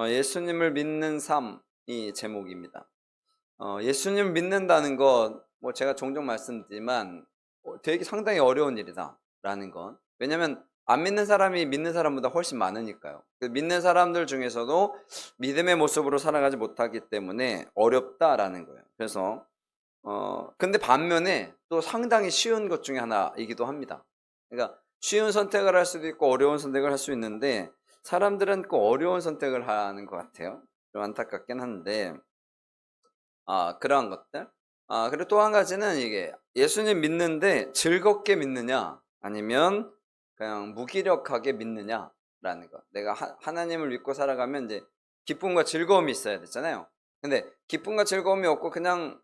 예수님을 믿는 삶이 제목입니다. 예수님을 믿는다는 것, 제가 종종 말씀드리지만 되게 상당히 어려운 일이다라는 것. 왜냐하면 안 믿는 사람이 믿는 사람보다 훨씬 많으니까요. 믿는 사람들 중에서도 믿음의 모습으로 살아가지 못하기 때문에 어렵다라는 거예요. 그래서 근데 반면에 또 상당히 쉬운 것 중에 하나이기도 합니다. 그러니까 쉬운 선택을 할 수도 있고 어려운 선택을 할 수 있는데 사람들은 꼭 어려운 선택을 하는 것 같아요. 좀 안타깝긴 한데 그러한 것들. 그리고 또 한 가지는 이게 예수님 믿는데 즐겁게 믿느냐 아니면 그냥 무기력하게 믿느냐라는 것. 내가 하나님을 믿고 살아가면 이제 기쁨과 즐거움이 있어야 되잖아요. 근데 기쁨과 즐거움이 없고 그냥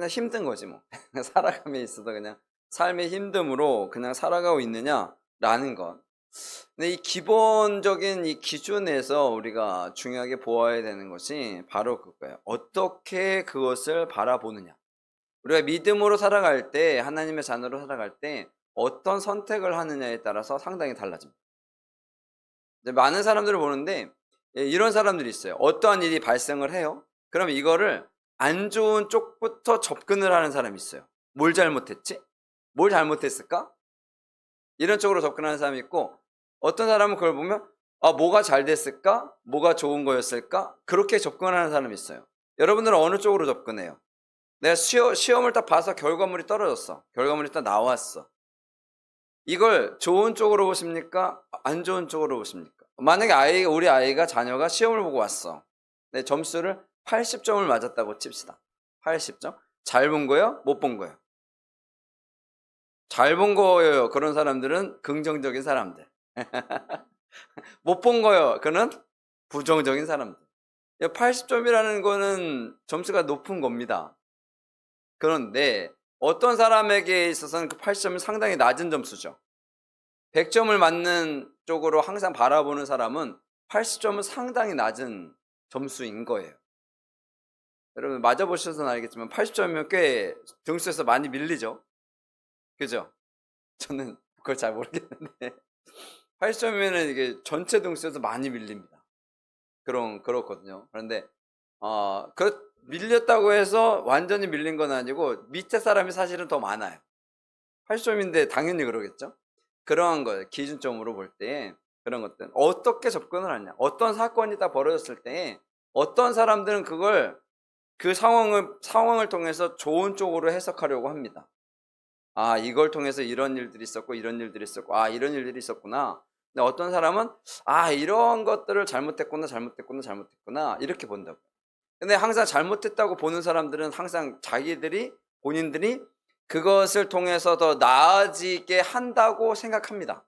힘든 거지 뭐. 살아감에 있어도 그냥 삶의 힘듦으로 그냥 살아가고 있느냐라는 것. 근데 이 기본적인 이 기준에서 우리가 중요하게 보아야 되는 것이 바로 그거예요. 어떻게 그것을 바라보느냐. 우리가 믿음으로 살아갈 때, 하나님의 자녀로 살아갈 때 어떤 선택을 하느냐에 따라서 상당히 달라집니다. 많은 사람들을 보는데 이런 사람들이 있어요. 어떠한 일이 발생을 해요. 그럼 이거를 안 좋은 쪽부터 접근을 하는 사람이 있어요. 뭘 잘못했지? 뭘 잘못했을까? 이런 쪽으로 접근하는 사람이 있고, 어떤 사람은 그걸 보면 뭐가 잘 됐을까? 뭐가 좋은 거였을까? 그렇게 접근하는 사람이 있어요. 여러분들은 어느 쪽으로 접근해요? 내가 시험을 딱 봐서 결과물이 떨어졌어. 결과물이 딱 나왔어. 이걸 좋은 쪽으로 보십니까? 안 좋은 쪽으로 보십니까? 만약에 우리 자녀가 시험을 보고 왔어. 내 점수를 80점을 맞았다고 칩시다. 80점? 잘 본 거예요? 못 본 거예요? 잘 본 거예요. 그런 사람들은 긍정적인 사람들. 못 본 거예요. 그는 부정적인 사람들. 80점이라는 거는 점수가 높은 겁니다. 그런데 어떤 사람에게 있어서는 그 80점은 상당히 낮은 점수죠. 100점을 맞는 쪽으로 항상 바라보는 사람은 80점은 상당히 낮은 점수인 거예요. 여러분 맞아보셔서는 알겠지만 80점이면 꽤 등수에서 많이 밀리죠. 그죠? 저는 그걸 잘 모르겠는데 80점이면 이게 전체 등수에서 많이 밀립니다. 그렇거든요. 그런데 밀렸다고 해서 완전히 밀린 건 아니고 밑에 사람이 사실은 더 많아요. 80점인데 당연히 그러겠죠. 그러한 거예요. 기준점으로 볼 때 그런 것들 어떻게 접근을 하냐. 어떤 사건이 딱 벌어졌을 때 어떤 사람들은 그 상황을 통해서 좋은 쪽으로 해석하려고 합니다. 이걸 통해서 이런 일들이 있었고 이런 일들이 있었고 이런 일들이 있었구나. 근데 어떤 사람은 이런 것들을 잘못했구나 이렇게 본다고. 근데 항상 잘못했다고 보는 사람들은 항상 본인들이 그것을 통해서 더 나아지게 한다고 생각합니다.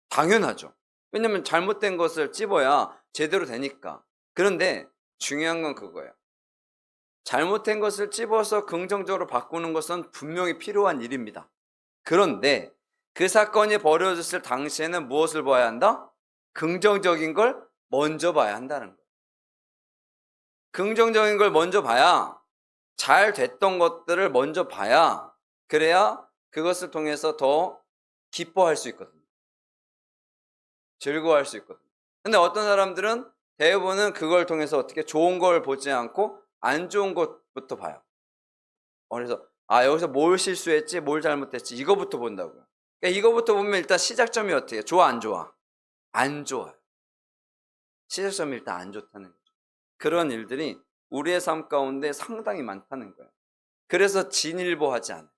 당연하죠. 왜냐면 잘못된 것을 찝어야 제대로 되니까. 그런데 중요한 건 그거예요. 잘못된 것을 찝어서 긍정적으로 바꾸는 것은 분명히 필요한 일입니다. 그런데 그 사건이 벌어졌을 당시에는 무엇을 봐야 한다? 긍정적인 걸 먼저 봐야 한다는 거예요. 긍정적인 걸 먼저 봐야, 잘 됐던 것들을 먼저 봐야, 그래야 그것을 통해서 더 기뻐할 수 있거든요. 즐거워할 수 있거든요. 근데 어떤 사람들은 대부분은 그걸 통해서 어떻게 좋은 걸 보지 않고 안 좋은 것부터 봐요. 그래서 여기서 뭘 실수했지, 뭘 잘못했지 이거부터 본다고요. 그러니까 이거부터 보면 일단 시작점이 어떻게 해요? 좋아 안 좋아? 안 좋아요. 시작점이 일단 안 좋다는 거죠. 그런 일들이 우리의 삶 가운데 상당히 많다는 거예요. 그래서 진일보하지 않아요.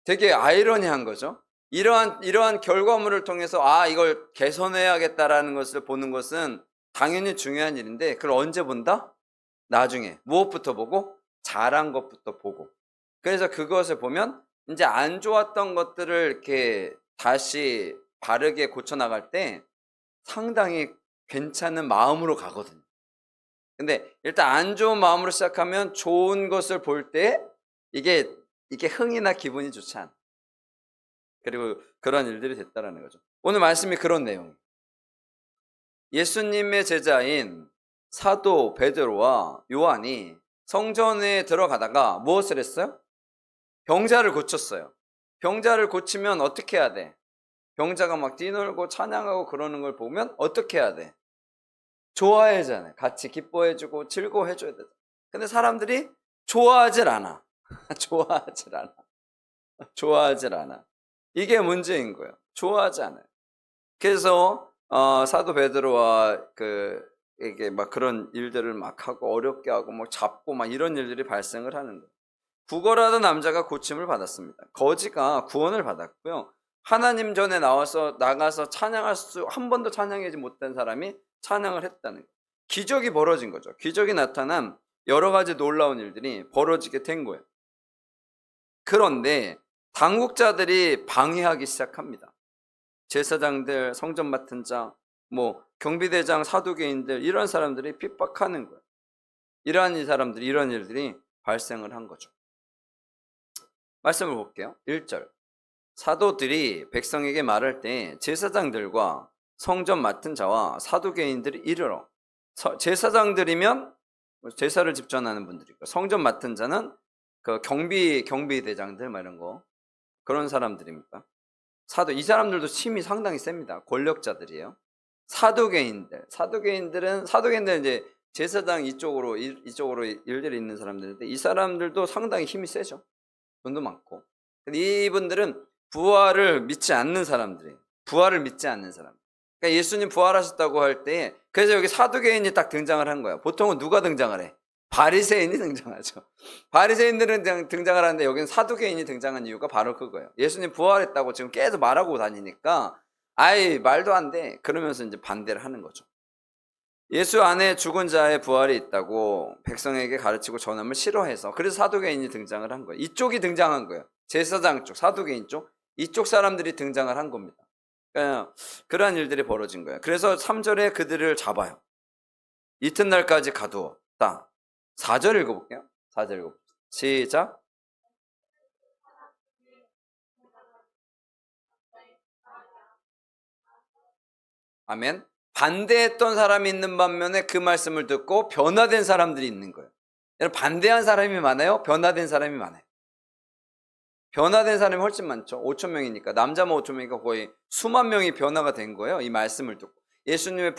되게 아이러니한 거죠. 이러한 결과물을 통해서 이걸 개선해야겠다라는 것을 보는 것은 당연히 중요한 일인데 그걸 언제 본다? 나중에. 무엇부터 보고? 잘한 것부터 보고. 그래서 그것을 보면 이제 안 좋았던 것들을 이렇게 다시 바르게 고쳐나갈 때 상당히 괜찮은 마음으로 가거든요. 근데 일단 안 좋은 마음으로 시작하면 좋은 것을 볼 때 이게 흥이나 기분이 좋지 않아. 그리고 그런 일들이 됐다라는 거죠. 오늘 말씀이 그런 내용이에요. 예수님의 제자인 사도 베드로와 요한이 성전에 들어가다가 무엇을 했어요? 병자를 고쳤어요. 병자를 고치면 어떻게 해야 돼? 병자가 막 뛰놀고 찬양하고 그러는 걸 보면 어떻게 해야 돼? 좋아해잖아요. 같이 기뻐해주고 즐거워해줘야 돼. 근데 사람들이 좋아하질 않아. 좋아하질 않아. 좋아하질 않아. 이게 문제인 거예요. 좋아하지 않아요. 그래서 사도 베드로와 이게 막 그런 일들을 막 하고 어렵게 하고 막 잡고 막 이런 일들이 발생을 하는 거예요. 구걸하던 남자가 고침을 받았습니다. 거지가 구원을 받았고요. 하나님 전에 나가서 찬양할 수 한 번도 찬양하지 못한 사람이 찬양을 했다는 거예요. 기적이 벌어진 거죠. 기적이 나타난 여러 가지 놀라운 일들이 벌어지게 된 거예요. 그런데 당국자들이 방해하기 시작합니다. 제사장들, 성전 맡은 자, 경비대장, 사두개인들 이런 사람들이 핍박하는 거예요. 이런 일들이 발생을 한 거죠. 말씀을 볼게요. 1절. 사도들이 백성에게 말할 때 제사장들과 성전 맡은 자와 사두개인들이 이르러. 제사장들이면 제사를 집전하는 분들이고, 성전 맡은 자는 그 경비대장들 이런 거, 그런 사람들입니다. 이 사람들도 힘이 상당히 셉니다. 권력자들이에요. 사두개인들은 이제 제사장 이쪽으로 일들이 있는 사람들인데, 이 사람들도 상당히 힘이 세죠. 돈도 많고. 근데 이분들은 부활을 믿지 않는 사람들이에요. 부활을 믿지 않는 사람. 그러니까 예수님 부활하셨다고 할 때, 그래서 여기 사두개인이 딱 등장을 한 거예요. 보통은 누가 등장을 해? 바리새인이 등장하죠. 바리새인들은 등장을 하는데 여기는 사두개인이 등장한 이유가 바로 그거예요. 예수님 부활했다고 지금 계속 말하고 다니니까 아이 말도 안 돼. 그러면서 이제 반대를 하는 거죠. 예수 안에 죽은 자의 부활이 있다고 백성에게 가르치고 전함을 싫어해서, 그래서 사두개인이 등장을 한 거예요. 이쪽이 등장한 거예요. 제사장 쪽, 사두개인 쪽, 이쪽 사람들이 등장을 한 겁니다. 그러니까 그러한 일들이 벌어진 거예요. 그래서 3절에 그들을 잡아요. 이튿날까지 가두었다. 4절 읽어볼게요. 4절 읽어볼게요. 시작. 아멘. 반대했던 사람이 있는 반면에 그 말씀을 듣고 변화된 사람들이 있는 거예요. 여러분, 반대한 사람이 많아요? 변화된 사람이 많아요? 변화된 사람이 훨씬 많죠. 5천 명이니까. 남자만 5천 명이니까 거의 수만 명이 변화가 된 거예요. 이 말씀을 듣고. 예수님의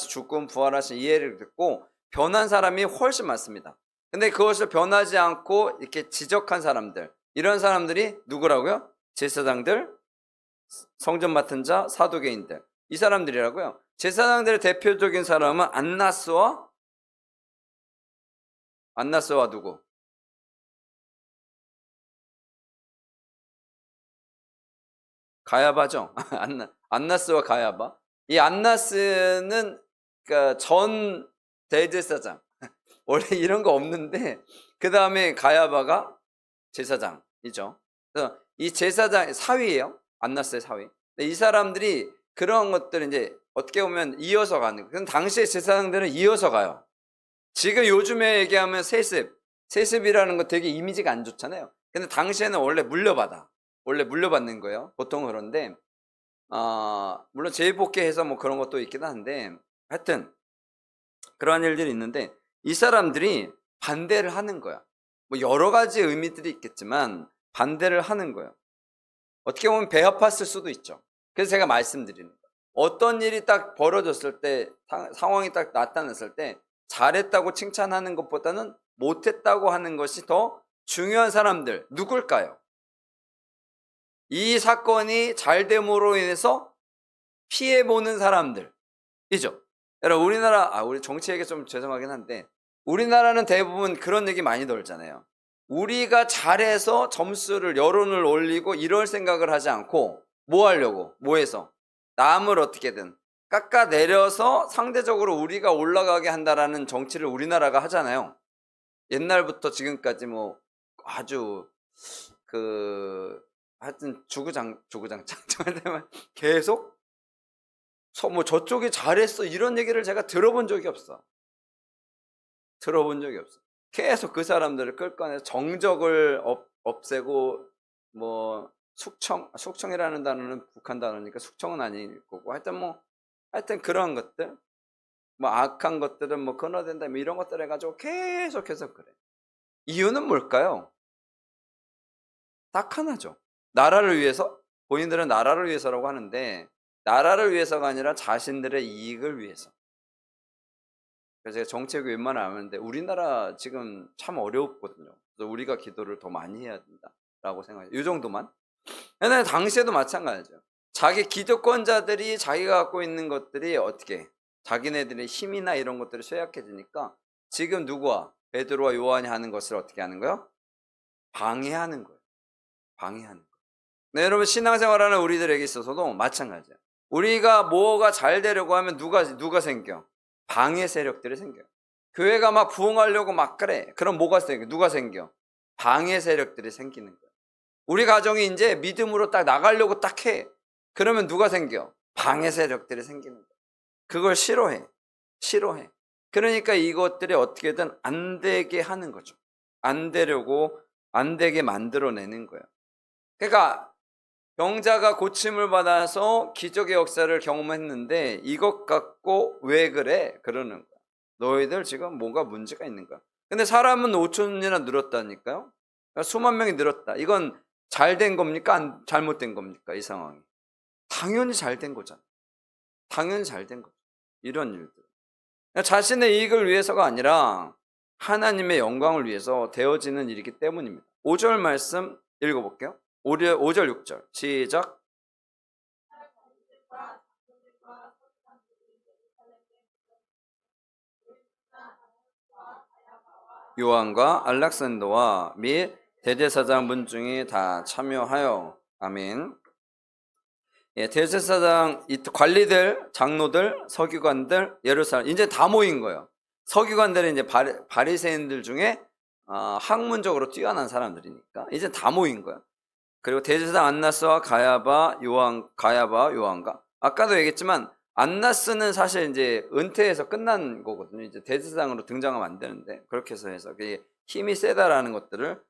죽음, 부활하신 이해를 듣고 변한 사람이 훨씬 많습니다. 근데 그것을 변하지 않고 이렇게 지적한 사람들, 이런 사람들이 누구라고요? 제사장들, 성전 맡은 자, 사두개인들, 이 사람들이라고요. 제사장들의 대표적인 사람은 안나스와 누구? 가야바죠. 안나스와 가야바. 이 안나스는 그러니까 전 대제사장. 원래 이런 거 없는데, 그 다음에 가야바가 제사장이죠. 그래서 이 제사장 사위예요. 안나스의 사위. 이 사람들이 그런 것들을 이제 어떻게 보면 이어서 가는 거예요. 당시에 제사장들은 이어서 가요. 지금 요즘에 얘기하면 세습이라는 거 되게 이미지가 안 좋잖아요. 근데 당시에는 원래 물려받는 거예요. 보통 그런데 물론 제복계해서 그런 것도 있긴 한데, 하여튼 그러한 일들이 있는데, 이 사람들이 반대를 하는 거야. 여러 가지 의미들이 있겠지만 반대를 하는 거예요. 어떻게 보면 배 아팠을 수도 있죠. 그래서 제가 말씀드리는 거예요. 어떤 일이 딱 벌어졌을 때, 상황이 딱 나타났을 때 잘했다고 칭찬하는 것보다는 못했다고 하는 것이 더 중요한 사람들, 누굴까요? 이 사건이 잘됨으로 인해서 피해보는 사람들이죠. 여러분, 우리 정치 얘기 좀 죄송하긴 한데, 우리나라는 대부분 그런 얘기 많이 돌잖아요. 우리가 잘해서 점수를, 여론을 올리고 이럴 생각을 하지 않고 뭐 하려고? 뭐해서? 남을 어떻게든 깎아내려서 상대적으로 우리가 올라가게 한다라는 정치를 우리나라가 하잖아요. 옛날부터 지금까지 아주 하여튼 주구장창 계속 저쪽이 잘했어 이런 얘기를 제가 들어본 적이 없어. 계속 그 사람들을 끌어내서 정적을 없애고, 숙청이라는 단어는 북한 단어니까 숙청은 아닐 거고, 하여튼 그런 것들, 악한 것들은 끊어낸다, 이런 것들 해가지고 계속해서 그래. 이유는 뭘까요? 딱 하나죠. 나라를 위해서 본인들은 나라를 위해서라고 하는데 나라를 위해서가 아니라 자신들의 이익을 위해서. 그래서 제가 정책이 웬만하면 하는데 우리나라 지금 참 어렵거든요. 그래서 우리가 기도를 더 많이 해야 된다라고 생각해요. 이 정도만. 근데 당시에도 마찬가지죠. 자기 기득권자들이 자기가 갖고 있는 것들이 어떻게 자기네들의 힘이나 이런 것들이 쇠약해지니까 지금 누구와 베드로와 요한이 하는 것을 어떻게 하는 거예요? 방해하는 거예요. 방해하는 거예요. 네, 여러분 신앙생활하는 우리들에게 있어서도 마찬가지예요. 우리가 뭐가 잘 되려고 하면 누가 생겨? 방해 세력들이 생겨요. 교회가 막 부흥하려고 막 그래. 그럼 뭐가 생겨? 누가 생겨? 방해 세력들이 생기는 거예요. 우리 가정이 이제 믿음으로 딱 나가려고 딱 해. 그러면 누가 생겨? 방해 세력들이 생기는 거예요. 그걸 싫어해. 그러니까 이것들이 어떻게든 안 되게 하는 거죠. 안 되려고 안 되게 만들어내는 거예요. 그러니까 병자가 고침을 받아서 기적의 역사를 경험했는데 이것 갖고 왜 그래? 그러는 거야. 너희들 지금 뭔가 문제가 있는 거야. 근데 사람은 5천이나 늘었다니까요. 그러니까 수만 명이 늘었다. 이건 잘된 겁니까? 잘못된 겁니까? 이 상황이. 당연히 잘된 거잖아. 당연히 잘된 거죠. 이런 일들. 그러니까 자신의 이익을 위해서가 아니라 하나님의 영광을 위해서 되어지는 일이기 때문입니다. 5절 말씀 읽어볼게요. 5절 6절 시작. 요한과 알렉산더와 및 대제사장 문중이 다 참여하여. 아멘. 예, 대제사장 관리들, 장로들, 서기관들, 예루살렘 이제 다 모인 거예요. 서기관들은 이제 바리새인들 중에 학문적으로 뛰어난 사람들이니까 이제 다 모인 거예요. 그리고 대제사장 안나스와 가야바 요한과 아까도 얘기했지만 안나스는 사실 이제 은퇴해서 끝난 거거든요. 이제 대제사장으로 등장하면 안 되는데 그렇게 해서 그게 힘이 세다라는 것들을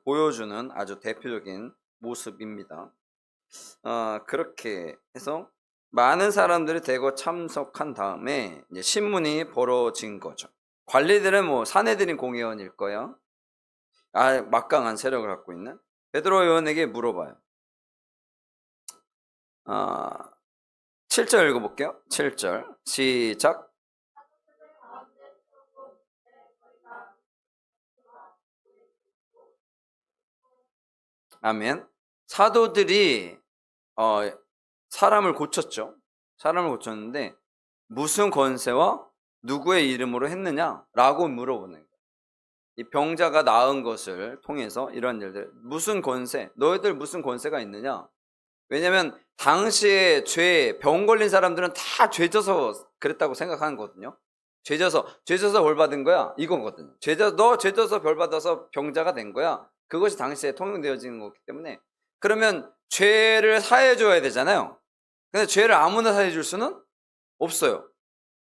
보여주는 아주 대표적인 모습입니다. 그렇게 해서 많은 사람들이 대거 참석한 다음에 이제 신문이 벌어진 거죠. 관리들은 뭐 사내들인 공회원일 거예요. 막강한 세력을 갖고 있는 베드로 요한에게 물어봐요. 7절 읽어볼게요. 7절 시작. 아멘. 사도들이 사람을 고쳤죠. 사람을 고쳤는데 무슨 권세와 누구의 이름으로 했느냐라고 물어보는 거예요. 이 병자가 나은 것을 통해서 이런 일들, 무슨 권세, 너희들 무슨 권세가 있느냐? 왜냐면 당시에 병 걸린 사람들은 다 죄져서 그랬다고 생각하는 거거든요. 죄져서 벌 받은 거야 이거거든요. 너 죄져서 벌 받아서 병자가 된 거야. 그것이 당시에 통용되어지는 거기 때문에 그러면 죄를 사해 줘야 되잖아요. 근데 죄를 아무나 사해 줄 수는 없어요.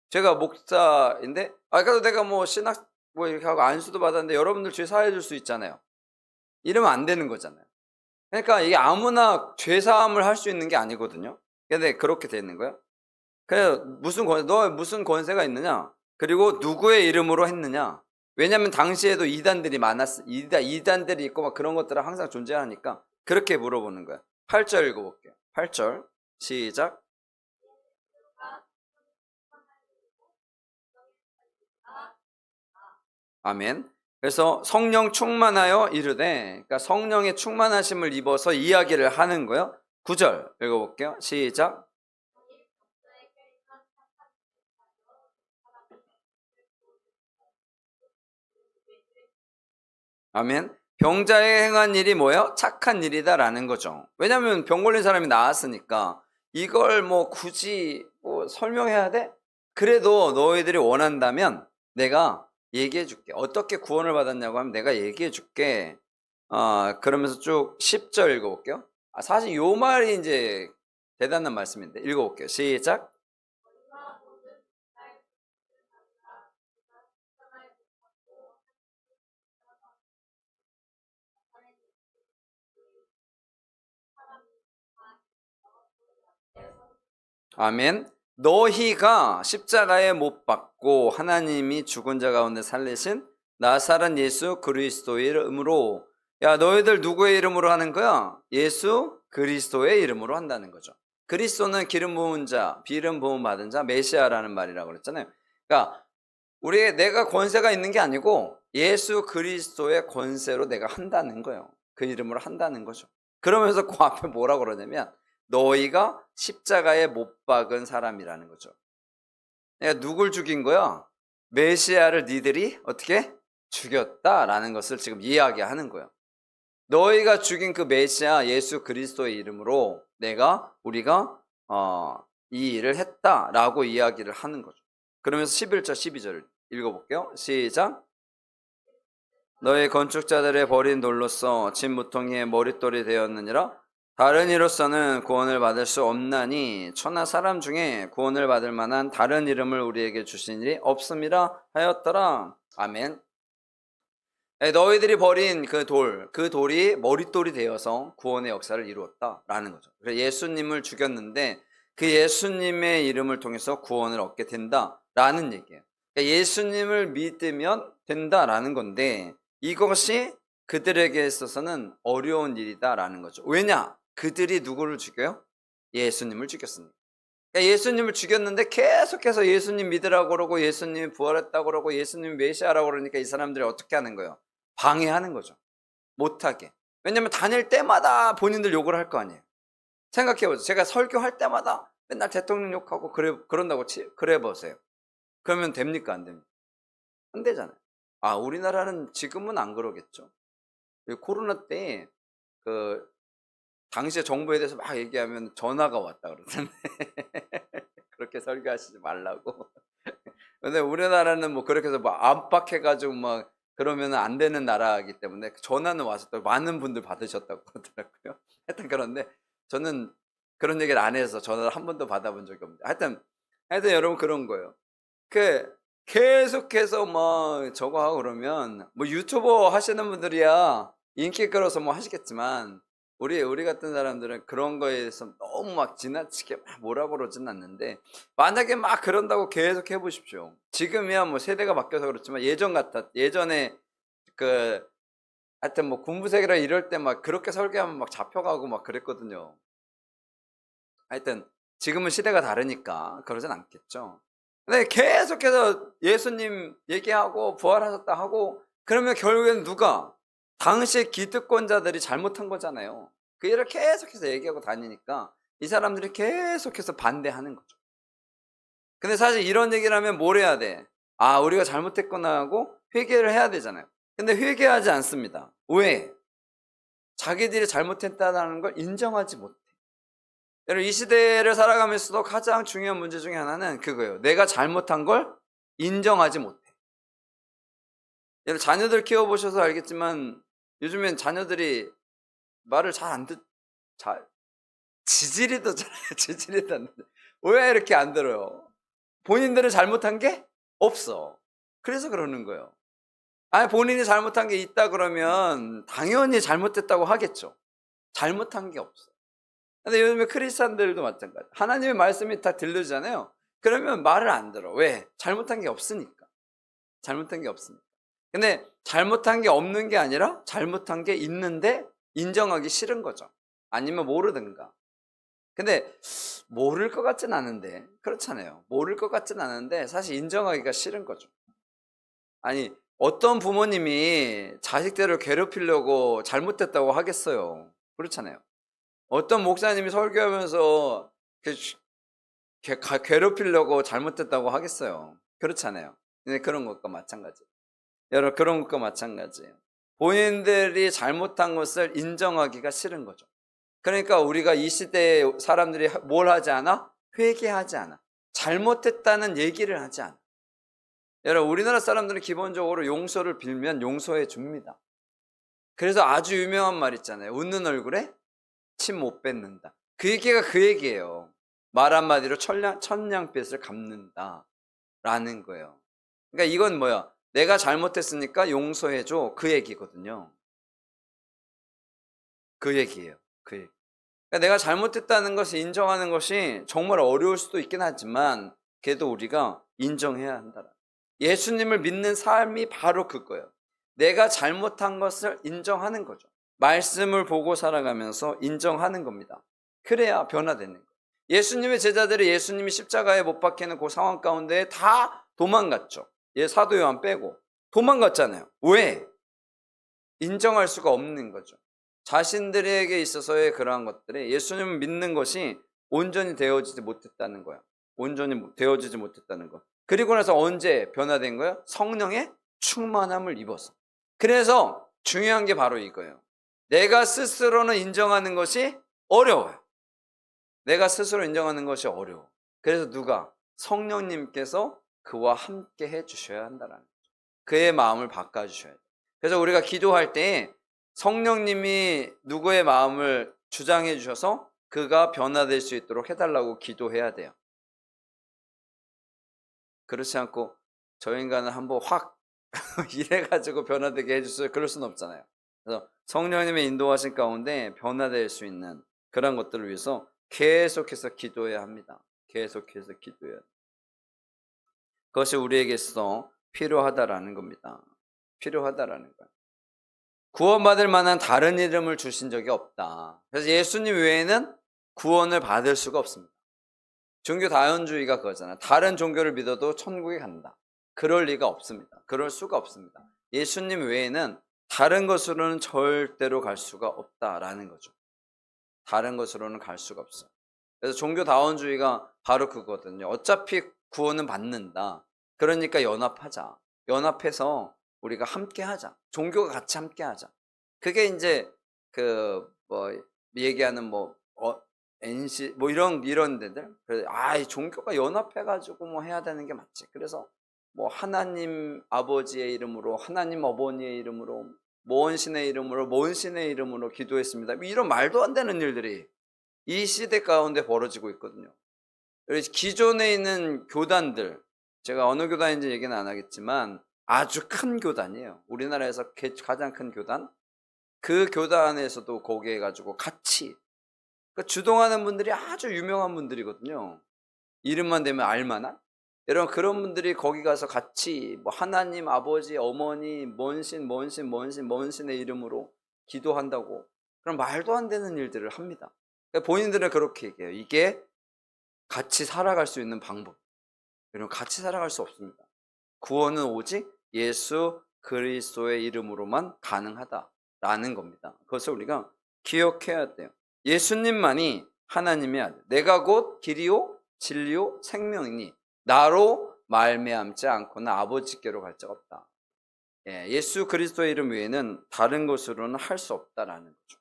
제가 목사인데 아까도 내가 뭐 신학 이렇게 하고 안수도 받았는데 여러분들 죄 사해 줄 수 있잖아요. 이러면 안 되는 거잖아요. 그러니까 이게 아무나 죄 사함을 할 수 있는 게 아니거든요. 근데 그렇게 돼 있는 거예요. 그래서 너 무슨 권세가 있느냐? 그리고 누구의 이름으로 했느냐? 왜냐하면 당시에도 이단들이 이단들이 있고 막 그런 것들은 항상 존재하니까 그렇게 물어보는 거예요. 8절 읽어볼게요. 8절 시작. 아멘. 그래서 성령 충만하여 이르되, 그러니까 성령의 충만하심을 입어서 이야기를 하는 거예요. 9절 읽어볼게요. 시작. 아멘. 병자에 행한 일이 뭐예요? 착한 일이다라는 거죠. 왜냐하면 병 걸린 사람이 나았으니까 이걸 뭐 굳이 설명해야 돼? 그래도 너희들이 원한다면 내가 얘기해 줄게. 어떻게 구원을 받았냐고 하면 내가 얘기해 줄게. 그러면서 쭉 10절 읽어볼게요. 사실 요 말이 이제 대단한 말씀인데 읽어볼게요. 시작. 아멘. 너희가 십자가에 못 박고 하나님이 죽은 자 가운데 살리신 나사렛 예수 그리스도의 이름으로. 야, 너희들 누구의 이름으로 하는 거야? 예수 그리스도의 이름으로 한다는 거죠. 그리스도는 기름 부은 자, 비름 부음 받은 자, 메시아라는 말이라고 그랬잖아요. 그러니까 내가 권세가 있는 게 아니고 예수 그리스도의 권세로 내가 한다는 거예요. 그 이름으로 한다는 거죠. 그러면서 그 앞에 뭐라고 그러냐면 너희가 십자가에 못 박은 사람이라는 거죠. 내가 누굴 죽인 거야? 메시아를 니들이 어떻게 죽였다라는 것을 지금 이야기하는 거예요. 너희가 죽인 그 메시아 예수 그리스도의 이름으로 우리가 이 일을 했다라고 이야기를 하는 거죠. 그러면서 11절 12절을 읽어볼게요. 시작. 너희 건축자들의 버린 돌로서 진무통이의 머릿돌이 되었느니라. 다른 이로서는 구원을 받을 수 없나니 천하 사람 중에 구원을 받을 만한 다른 이름을 우리에게 주신 일이 없음이라 하였더라. 아멘. 너희들이 버린 그 돌이 머릿돌이 되어서 구원의 역사를 이루었다라는 거죠. 그래서 예수님을 죽였는데 그 예수님의 이름을 통해서 구원을 얻게 된다라는 얘기예요. 그러니까 예수님을 믿으면 된다라는 건데 이것이 그들에게 있어서는 어려운 일이다라는 거죠. 왜냐? 그들이 누구를 죽여요? 예수님을 죽였습니다. 그러니까 예수님을 죽였는데 계속해서 예수님 믿으라고 그러고 예수님이 부활했다고 그러고 예수님이 메시아라고 그러니까 이 사람들이 어떻게 하는 거예요? 방해하는 거죠. 못하게. 왜냐면 다닐 때마다 본인들 욕을 할 거 아니에요. 생각해보세요. 제가 설교할 때마다 맨날 대통령 욕하고 그런다고 그래 보세요. 그러면 됩니까? 안 됩니까? 안 되잖아요. 우리나라는 지금은 안 그러겠죠. 코로나 때 당시에 정부에 대해서 막 얘기하면 전화가 왔다 그러던데 그렇게 설교하시지 말라고. 근데 우리나라는 뭐 그렇게 해서 막 압박해가지고 막 그러면 안 되는 나라이기 때문에 전화는 와서 또 많은 분들 받으셨다고 그러더라고요. 하여튼 그런데 저는 그런 얘기를 안 해서 전화를 한 번도 받아본 적이 없는데 하여튼 여러분 그런 거예요. 계속해서 뭐 저거 하고 그러면 뭐 유튜버 하시는 분들이야 인기 끌어서 뭐 하시겠지만 우리 같은 사람들은 그런 거에 대해서 너무 막 지나치게 막 뭐라 그러진 않는데 만약에 막 그런다고 계속 해보십시오. 지금이야 뭐 세대가 바뀌어서 그렇지만 예전에 하여튼 뭐 군부색이라 이럴 때 막 그렇게 설계하면 막 잡혀가고 막 그랬거든요. 하여튼 지금은 시대가 다르니까 그러진 않겠죠. 근데 계속해서 예수님 얘기하고 부활하셨다 하고 그러면 결국에는 누가? 당시 기득권자들이 잘못한 거잖아요. 그 일을 계속해서 얘기하고 다니니까 이 사람들이 계속해서 반대하는 거죠. 근데 사실 이런 얘기를 하면 뭘 해야 돼? 우리가 잘못했구나 하고 회개를 해야 되잖아요. 근데 회개하지 않습니다. 왜? 자기들이 잘못했다는 걸 인정하지 못해. 여러분 이 시대를 살아가면서도 가장 중요한 문제 중에 하나는 그거예요. 내가 잘못한 걸 인정하지 못해. 여러분 자녀들 키워보셔서 알겠지만 요즘엔 자녀들이 말을 잘 안 지지리도 안 듣. 왜 이렇게 안 들어요? 본인들은 잘못한 게 없어. 그래서 그러는 거예요. 본인이 잘못한 게 있다 그러면 당연히 잘못됐다고 하겠죠. 잘못한 게 없어. 근데 요즘에 크리스찬들도 마찬가지. 하나님의 말씀이 다 들리잖아요. 그러면 말을 안 들어. 왜? 잘못한 게 없으니까. 근데 잘못한 게 없는 게 아니라 잘못한 게 있는데 인정하기 싫은 거죠. 아니면 모르든가. 근데 모를 것 같진 않은데 그렇잖아요. 모를 것 같진 않은데 사실 인정하기가 싫은 거죠. 어떤 부모님이 자식들을 괴롭히려고 잘못됐다고 하겠어요. 그렇잖아요. 어떤 목사님이 설교하면서 괴롭히려고 잘못됐다고 하겠어요. 그렇잖아요. 근데 그런 것과 마찬가지. 여러분 그런 것과 마찬가지예요. 본인들이 잘못한 것을 인정하기가 싫은 거죠. 그러니까 우리가 이 시대에 사람들이 뭘 하지 않아? 회개하지 않아. 잘못했다는 얘기를 하지 않아. 여러분 우리나라 사람들은 기본적으로 용서를 빌면 용서해 줍니다. 그래서 아주 유명한 말 있잖아요. 웃는 얼굴에 침 못 뱉는다. 그 얘기가 그 얘기예요. 말 한마디로 천냥빚을 갚는다 라는 거예요. 그러니까 이건 뭐야? 내가 잘못했으니까 용서해줘 그 얘기거든요. 그 얘기예요. 그 얘기. 그러니까 내가 잘못했다는 것을 인정하는 것이 정말 어려울 수도 있긴 하지만 그래도 우리가 인정해야 한다. 예수님을 믿는 삶이 바로 그거예요. 내가 잘못한 것을 인정하는 거죠. 말씀을 보고 살아가면서 인정하는 겁니다. 그래야 변화되는 거예요. 예수님의 제자들이 예수님이 십자가에 못 박히는 그 상황 가운데 다 도망갔죠. 사도 요한 빼고 도망갔잖아요. 왜? 인정할 수가 없는 거죠. 자신들에게 있어서의 그러한 것들이 예수님을 믿는 것이 온전히 되어지지 못했다는 거야. 온전히 되어지지 못했다는 거. 그리고 나서 언제 변화된 거야? 성령의 충만함을 입어서. 그래서 중요한 게 바로 이거예요. 내가 스스로는 인정하는 것이 어려워요. 내가 스스로 인정하는 것이 어려워. 그래서 누가? 성령님께서 그와 함께 해주셔야 한다는 거죠. 그의 마음을 바꿔주셔야 돼요. 그래서 우리가 기도할 때 성령님이 누구의 마음을 주장해 주셔서 그가 변화될 수 있도록 해달라고 기도해야 돼요. 그렇지 않고 저 인간은 한번 확 이래가지고 변화되게 해주세요. 그럴 수는 없잖아요. 그래서 성령님의 인도하신 가운데 변화될 수 있는 그런 것들을 위해서 계속해서 기도해야 합니다. 계속해서 기도해야 돼요. 그것이 우리에게 있어 필요하다라는 겁니다. 필요하다라는 거예요. 구원받을 만한 다른 이름을 주신 적이 없다. 그래서 예수님 외에는 구원을 받을 수가 없습니다. 종교 다원주의가 그거잖아요. 다른 종교를 믿어도 천국에 간다. 그럴 리가 없습니다. 그럴 수가 없습니다. 예수님 외에는 다른 것으로는 절대로 갈 수가 없다라는 거죠. 다른 것으로는 갈 수가 없어요. 그래서 종교 다원주의가 바로 그거거든요. 어차피 구원은 받는다. 그러니까 연합하자. 연합해서 우리가 함께 하자. 종교가 같이 함께 하자. 그게 이제 얘기하는 NC 이런 데들. 그래서 이 종교가 연합해가지고 해야 되는 게 맞지. 그래서 하나님 아버지의 이름으로, 하나님 어머니의 이름으로, 모은 신의 이름으로 기도했습니다. 이런 말도 안 되는 일들이 이 시대 가운데 벌어지고 있거든요. 그래서 기존에 있는 교단들, 제가 어느 교단인지 얘기는 안 하겠지만 아주 큰 교단이에요. 우리나라에서 가장 큰 교단. 그 교단에서도 거기에 가지고 같이 주동하는 분들이 아주 유명한 분들이거든요. 이름만 되면 알만한. 여러분 그런 분들이 거기 가서 같이 하나님 아버지 어머니 뭔 신의 이름으로 기도한다고 그런 말도 안 되는 일들을 합니다. 본인들은 그렇게 얘기해요. 이게 같이 살아갈 수 있는 방법. 여러분 같이 살아갈 수 없습니다. 구원은 오직 예수 그리스도의 이름으로만 가능하다라는 겁니다. 그것을 우리가 기억해야 돼요. 예수님만이 하나님의 아들. 내가 곧 길이요 진리요 생명이니 나로 말미암지 않고는 아버지께로 갈 자가 없다. 예수 그리스도의 이름 외에는 다른 것으로는 할 수 없다라는 거죠.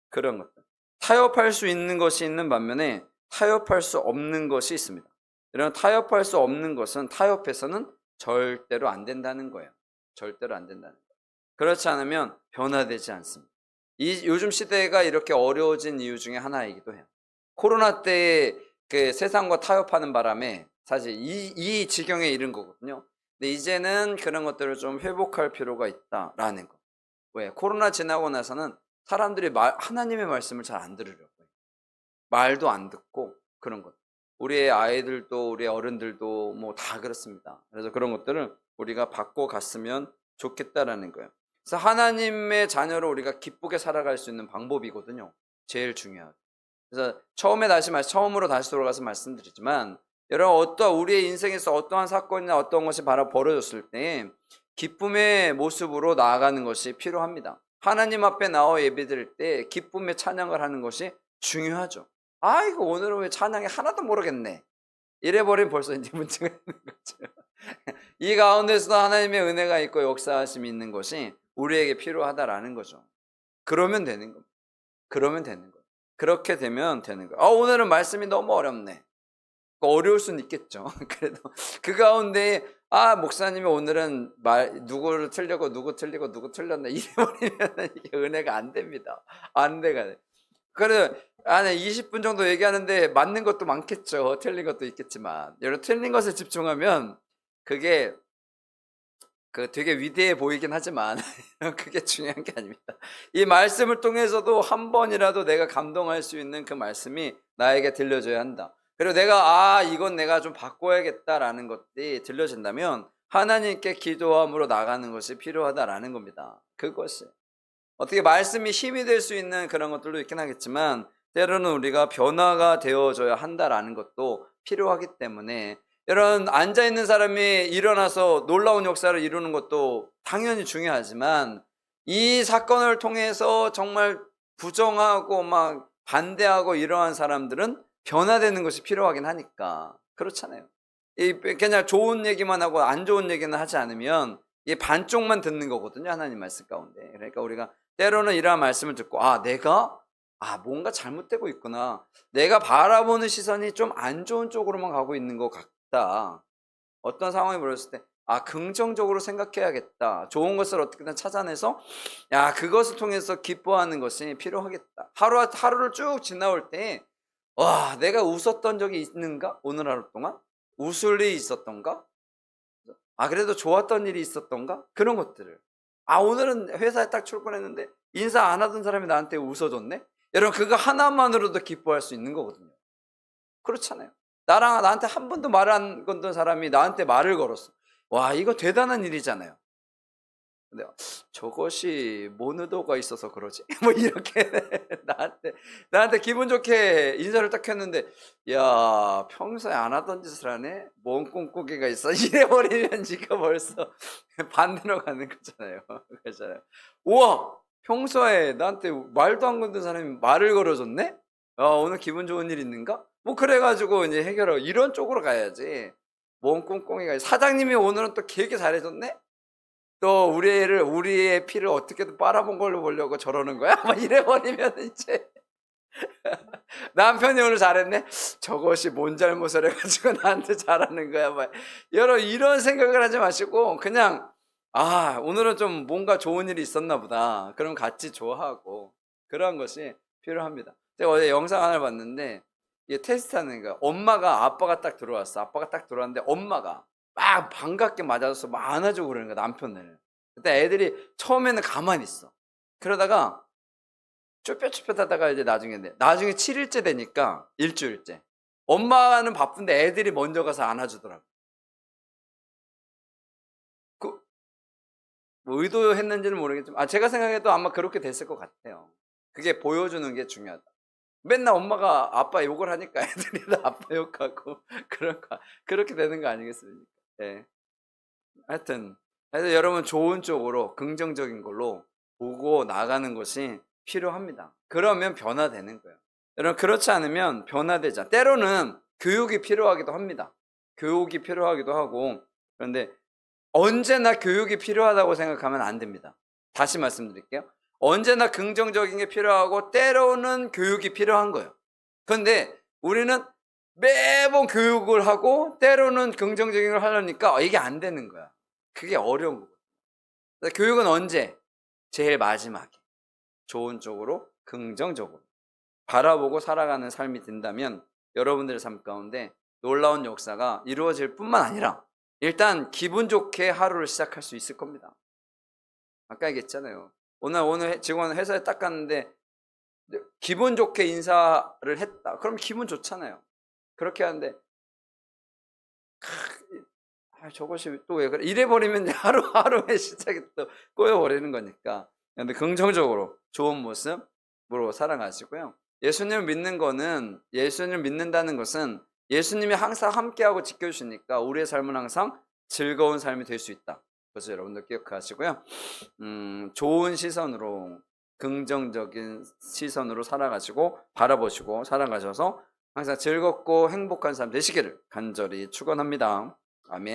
그런 것들. 타협할 수 있는 것이 있는 반면에 타협할 수 없는 것이 있습니다. 이런 타협할 수 없는 것은 타협해서는 절대로 안 된다는 거예요. 절대로 안 된다는 거예요. 그렇지 않으면 변화되지 않습니다. 요즘 시대가 이렇게 어려워진 이유 중에 하나이기도 해요. 코로나 때 그 세상과 타협하는 바람에 사실 이 지경에 이른 거거든요. 근데 이제는 그런 것들을 좀 회복할 필요가 있다라는 거. 왜? 코로나 지나고 나서는 사람들이 하나님의 말씀을 잘 안 들으려고 해요. 말도 안 듣고 그런 것. 우리의 아이들도 우리 어른들도 다 그렇습니다. 그래서 그런 것들을 우리가 바꿔갔으면 좋겠다라는 거예요. 그래서 하나님의 자녀로 우리가 기쁘게 살아갈 수 있는 방법이거든요. 제일 중요하고. 그래서 처음으로 다시 돌아가서 말씀드리지만 여러분 우리의 인생에서 어떠한 사건이나 어떤 것이 바로 벌어졌을 때 기쁨의 모습으로 나아가는 것이 필요합니다. 하나님 앞에 나와 예배드릴 때 기쁨의 찬양을 하는 것이 중요하죠. 이거 오늘은 왜 찬양이 하나도 모르겠네. 이래버리면 벌써 이제 문제가 있는 거죠. 이 가운데서도 하나님의 은혜가 있고 역사하심이 있는 것이 우리에게 필요하다라는 거죠. 그러면 되는 겁니다. 그러면 되는 거예요. 그렇게 되면 되는 거예요. 오늘은 말씀이 너무 어렵네. 어려울 수는 있겠죠. 그래도 그 가운데 목사님이 오늘은 누구를 틀려고 누구 틀리고 누구 틀렸네 이래버리면 이게 은혜가 안 됩니다. 안 돼가. 그래 20분 정도 얘기하는데 맞는 것도 많겠죠. 틀린 것도 있겠지만 여러분 틀린 것에 집중하면 그게 되게 위대해 보이긴 하지만 그게 중요한 게 아닙니다. 이 말씀을 통해서도 한 번이라도 내가 감동할 수 있는 그 말씀이 나에게 들려줘야 한다. 그리고 내가 이건 내가 좀 바꿔야겠다라는 것들이 들려진다면 하나님께 기도함으로 나가는 것이 필요하다라는 겁니다. 그것이 어떻게 말씀이 힘이 될 수 있는 그런 것들도 있긴 하겠지만 때로는 우리가 변화가 되어줘야 한다라는 것도 필요하기 때문에 이런 앉아있는 사람이 일어나서 놀라운 역사를 이루는 것도 당연히 중요하지만 이 사건을 통해서 정말 부정하고 막 반대하고 이러한 사람들은 변화되는 것이 필요하긴 하니까 그렇잖아요. 그냥 좋은 얘기만 하고 안 좋은 얘기는 하지 않으면 이게 반쪽만 듣는 거거든요, 하나님 말씀 가운데. 그러니까 우리가 때로는 이러한 말씀을 듣고 내가 뭔가 잘못되고 있구나, 내가 바라보는 시선이 좀 안 좋은 쪽으로만 가고 있는 것 같다, 어떤 상황이 벌어졌을 때 긍정적으로 생각해야겠다, 좋은 것을 어떻게든 찾아내서 그것을 통해서 기뻐하는 것이 필요하겠다. 하루를 쭉 지나올 때 내가 웃었던 적이 있는가? 오늘 하루 동안 웃을 일이 있었던가? 그래도 좋았던 일이 있었던가? 그런 것들을 오늘은 회사에 딱 출근했는데 인사 안 하던 사람이 나한테 웃어줬네? 여러분, 그거 하나만으로도 기뻐할 수 있는 거거든요. 그렇잖아요. 나한테 한 번도 말 안 건던 사람이 나한테 말을 걸었어. 이거 대단한 일이잖아요. 근데 저것이 뭔 의도가 있어서 그러지? 뭐 이렇게 나한테 기분 좋게 인사를 딱 했는데, 야, 평소에 안 하던 짓을 하네? 뭔 꿍꿍이가 있어? 이래버리면 지가 벌써 반대로 가는 거잖아요. 그렇잖아요. 우와, 평소에 나한테 말도 안 건든 사람이 말을 걸어줬네? 오늘 기분 좋은 일 있는가? 뭐 그래가지고 이제 해결하고 이런 쪽으로 가야지. 뭔 꿍꿍이가 있어? 사장님이 오늘은 또 되게 잘해줬네? 또 우리의 피를 어떻게든 빨아본 걸로 보려고 저러는 거야? 막 이래버리면 이제 남편이 오늘 잘했네? 저것이 뭔 잘못을 해가지고 나한테 잘하는 거야? 막 이런 생각을 하지 마시고 그냥 오늘은 좀 뭔가 좋은 일이 있었나 보다, 그럼 같이 좋아하고 그런 것이 필요합니다. 제가 어제 영상 하나를 봤는데 이게 테스트하는 거야. 아빠가 딱 들어왔는데 엄마가 막 반갑게 맞아서 막 안아주고 그러는 거야, 남편을. 그때 애들이 처음에는 가만히 있어. 그러다가 쭈뼛쭈뼛 하다가 이제 나중에 7일째 되니까, 일주일째, 엄마는 바쁜데 애들이 먼저 가서 안아주더라고. 뭐 의도했는지는 모르겠지만 제가 생각해도 아마 그렇게 됐을 것 같아요. 그게 보여주는 게 중요하다. 맨날 엄마가 아빠 욕을 하니까 애들이 다 아빠 욕하고 그렇게 되는 거 아니겠습니까? 네. 하여튼 그래서 여러분, 좋은 쪽으로 긍정적인 걸로 보고 나가는 것이 필요합니다. 그러면 변화되는 거예요. 여러분, 그렇지 않으면 변화되자. 때로는 교육이 필요하기도 합니다. 교육이 필요하기도 하고. 그런데 언제나 교육이 필요하다고 생각하면 안 됩니다. 다시 말씀드릴게요. 언제나 긍정적인 게 필요하고 때로는 교육이 필요한 거예요. 그런데 우리는 매번 교육을 하고 때로는 긍정적인 걸 하려니까 이게 안 되는 거야. 그게 어려운 거거든요. 교육은 언제? 제일 마지막에 좋은 쪽으로, 긍정적으로 바라보고 살아가는 삶이 된다면 여러분들의 삶 가운데 놀라운 역사가 이루어질 뿐만 아니라 일단 기분 좋게 하루를 시작할 수 있을 겁니다. 아까 얘기했잖아요. 오늘 직원 회사에 딱 갔는데 기분 좋게 인사를 했다. 그럼 기분 좋잖아요. 그렇게 하는데 저것이 또 왜 그래? 이래버리면 하루의 시작이 또 꼬여버리는 거니까. 근데 긍정적으로 좋은 모습으로 살아가시고요. 예수님을 믿는다는 것은 예수님이 항상 함께하고 지켜주시니까 우리의 삶은 항상 즐거운 삶이 될 수 있다. 그래서 여러분들 기억하시고요. 좋은 시선으로, 긍정적인 시선으로 살아가시고 바라보시고 살아가셔서 항상 즐겁고 행복한 삶 되시기를 간절히 축원합니다. 아멘.